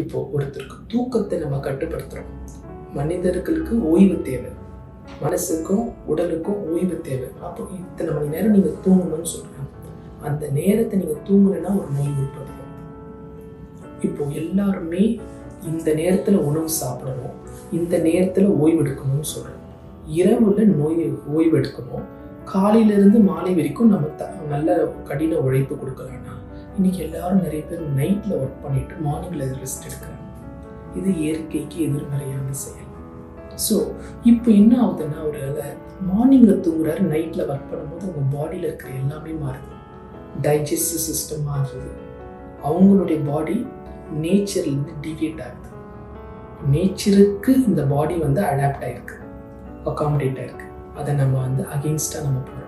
இப்போ ஒருத்தருக்கு தூக்கத்தை நம்ம கட்டுப்படுத்துறோம். மனிதர்களுக்கு ஓய்வு தேவை, மனசுக்கும் உடலுக்கும் ஓய்வு தேவை. அப்போ இத்தனை மணி நேரம் நீங்க தூங்கணும்னு சொல்றாங்க. அந்த நேரத்தை நீங்க தூங்கலைன்னா ஒரு நோய் உற்பத்தி. இப்போ எல்லாருமே இந்த நேரத்துல உணவு சாப்பிடணும், இந்த நேரத்துல ஓய்வு எடுக்கணும்னு சொல்றோம். இரவுல ஓய்வு எடுக்கணும், காலையில இருந்து மாலை வரைக்கும் நம்ம நல்ல கடின உழைப்பு கொடுக்கலாம்னா இன்னைக்கு எல்லாரும் நிறைய பேர் நைட்ல ஒர்க் பண்ணிட்டு மார்னிங்ல ரெஸ்ட் எடுக்கிறாங்க. இது இயற்கைக்கு எதிர்மறையான செயல். ஸோ இப்போ என்ன ஆகுதுன்னா, ஒரு மார்னிங்ல தூங்குறாரு, நைட்ல ஒர்க் பண்ணும்போது அவங்க பாடியில இருக்கிற எல்லாமே மாறுது. டைஜஸ்டிவ் சிஸ்டம் மாறுது. அவங்களுடைய பாடி நேச்சர்லேருந்து டிவியேட் ஆகுது. நேச்சருக்கு இந்த பாடி அடாப்ட் ஆயிருக்கு, அகாமடேட் ஆயிருக்கு. அதை நம்ம அகெயின்ஸ்டா நம்ம பண்ணுறோம்.